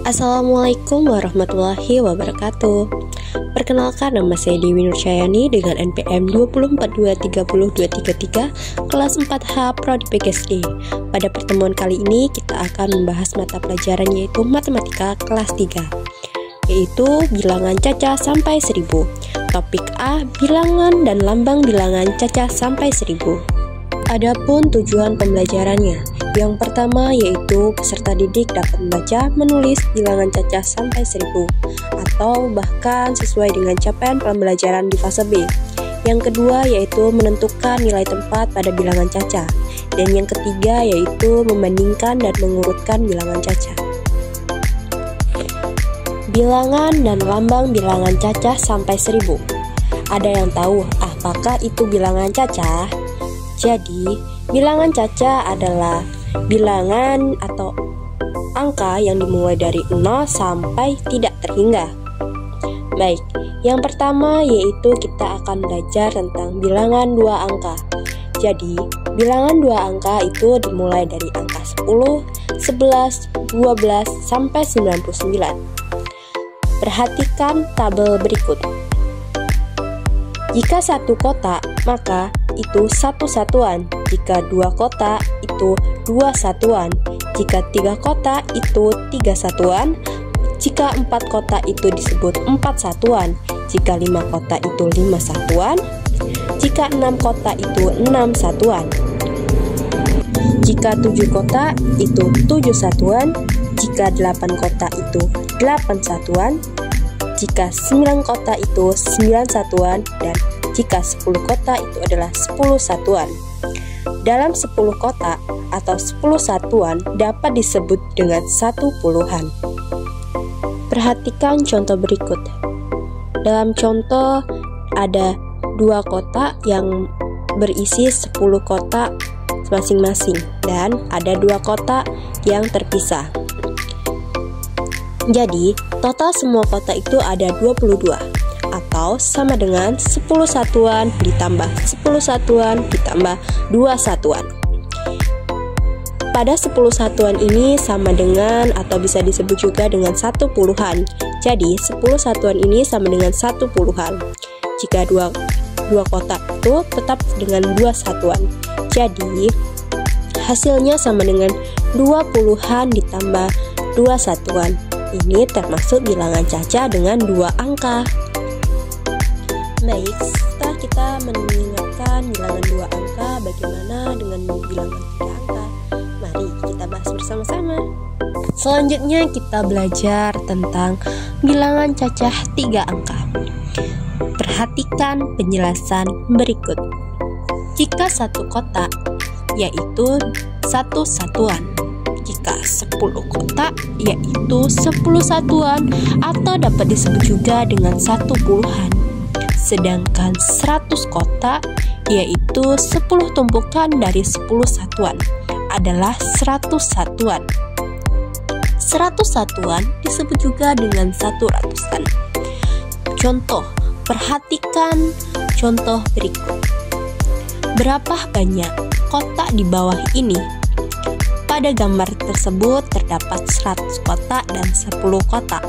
Assalamualaikum warahmatullahi wabarakatuh. Perkenalkan, nama saya Dewi Nurcayani dengan NPM 242302333 kelas 4H Prodi PGSD. Pada pertemuan kali ini kita akan membahas mata pelajaran yaitu matematika kelas 3, yaitu bilangan cacah sampai 1000. Topik A, bilangan dan lambang bilangan cacah sampai 1000. Adapun tujuan pembelajarannya, yang pertama yaitu peserta didik dapat membaca, menulis bilangan cacah sampai 1000 atau bahkan sesuai dengan capaian pembelajaran di fase B. Yang kedua yaitu menentukan nilai tempat pada bilangan cacah. Dan yang ketiga yaitu membandingkan dan mengurutkan bilangan cacah. Bilangan dan lambang bilangan cacah sampai 1000. Ada yang tahu apakah itu bilangan cacah? Jadi, bilangan cacah adalah bilangan atau angka yang dimulai dari 0 sampai tidak terhingga. Baik, yang pertama yaitu kita akan belajar tentang bilangan 2 angka. Jadi, bilangan 2 angka itu dimulai dari angka 10, 11, 12, sampai 99. Perhatikan tabel berikut. Jika satu kotak, maka itu satu satuan. Jika 2 kotak, itu 2 satuan. Jika 3 kotak, itu 3 satuan. Jika 4 kotak, itu disebut 4 satuan. Jika 5 kotak, itu 5 satuan. Jika 6 kotak, itu 6 satuan. Jika 7 kotak, itu 7 satuan. Jika 8 kotak, itu 8 satuan. Jika 9 kotak itu 9 satuan, dan jika 10 kotak itu adalah 10 satuan. Dalam 10 kotak atau 10 satuan dapat disebut dengan 1 puluhan. Perhatikan contoh berikut. Dalam contoh ada 2 kotak yang berisi 10 kotak masing-masing, dan ada 2 kotak yang terpisah. Jadi, total semua kotak itu ada 22, atau sama dengan 10 satuan ditambah 10 satuan ditambah 2 satuan. Pada 10 satuan ini sama dengan atau bisa disebut juga dengan 1 puluhan. Jadi, 10 satuan ini sama dengan 1 puluhan. Jika 2 kotak itu tetap dengan 2 satuan. Jadi, hasilnya sama dengan 2 puluhan ditambah 2 satuan. Ini termasuk bilangan cacah dengan 2 angka. Baik, setelah kita mengingatkan bilangan 2 angka, bagaimana dengan bilangan 3 angka? Mari kita bahas bersama-sama. Selanjutnya kita belajar tentang bilangan cacah 3 angka. Perhatikan penjelasan berikut. Jika satu kotak, yaitu 1 satuan. Jika 10 kotak, yaitu 10 satuan, atau dapat disebut juga dengan 1 puluhan. Sedangkan 100 kotak, yaitu 10 tumpukan dari 10 satuan, adalah 100 satuan. 100 satuan disebut juga dengan 1 ratusan. Contoh, perhatikan contoh berikut. Berapa banyak kotak di bawah ini? Pada gambar tersebut terdapat 100 kotak dan 10 kotak.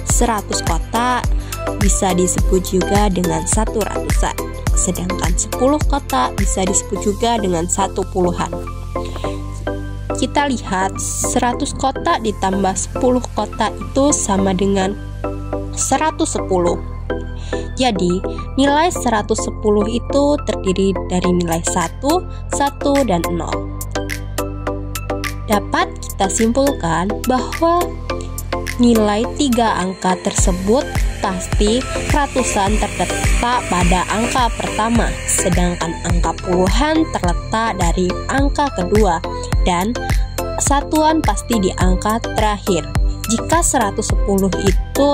100 kotak bisa disebut juga dengan 1 ratusan, sedangkan 10 kotak bisa disebut juga dengan 1 puluhan. Kita lihat 100 kotak ditambah 10 kotak itu sama dengan 110. Jadi, nilai 110 itu terdiri dari nilai 1, 1, dan 0. Dapat kita simpulkan bahwa nilai 3 angka tersebut pasti ratusan terletak pada angka pertama, sedangkan angka puluhan terletak dari angka kedua, dan satuan pasti di angka terakhir. Jika 110 itu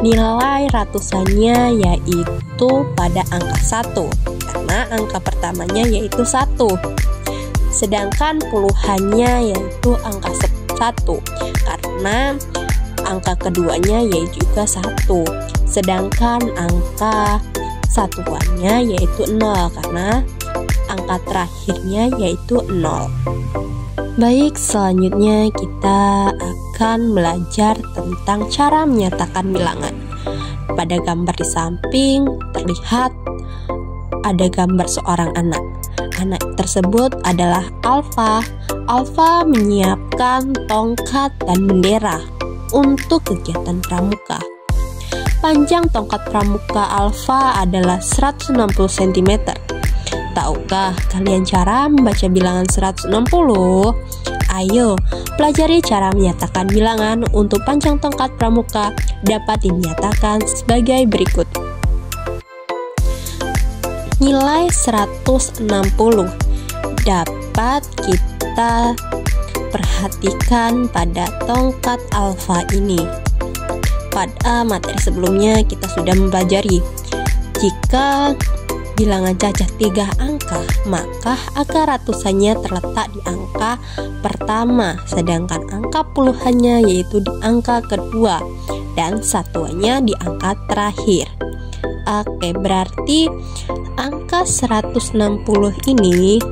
nilai ratusannya yaitu pada angka 1, karena angka pertamanya yaitu 1. Sedangkan puluhannya yaitu angka 1, karena angka keduanya yaitu juga 1. Sedangkan angka satuannya yaitu 0, karena angka terakhirnya yaitu 0. Baik, selanjutnya kita akan belajar tentang cara menyatakan bilangan. Pada gambar di samping terlihat ada gambar seorang anak. Anak tersebut adalah Alfa. Alfa menyiapkan tongkat dan bendera untuk kegiatan pramuka. Panjang tongkat pramuka Alfa adalah 160 cm. Tahukah kalian cara membaca bilangan 160? Ayo, pelajari cara menyatakan bilangan untuk panjang tongkat pramuka dapat dinyatakan sebagai berikut. Nilai 160 dapat kita perhatikan pada tongkat Alfa ini. Pada materi sebelumnya kita sudah mempelajari jika bilangan cacat 3 angka, maka angka ratusannya terletak di angka pertama, sedangkan angka puluhannya yaitu di angka kedua, dan satuannya di angka terakhir. Oke, berarti angka 160 ini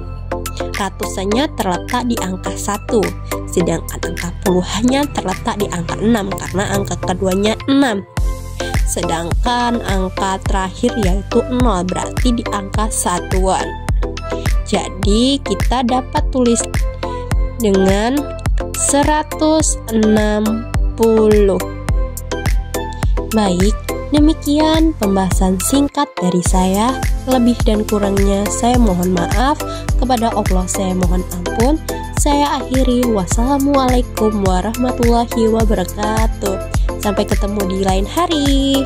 ratusannya terletak di angka 1, sedangkan angka puluhannya terletak di angka 6 karena angka keduanya 6. Sedangkan angka terakhir yaitu 0 berarti di angka satuan. Jadi kita dapat tulis dengan 160. Baik, demikian pembahasan singkat dari saya. Lebih dan kurangnya saya mohon maaf. Kepada Allah saya mohon ampun. Saya akhiri. Wassalamualaikum warahmatullahi wabarakatuh. Sampai ketemu di lain hari.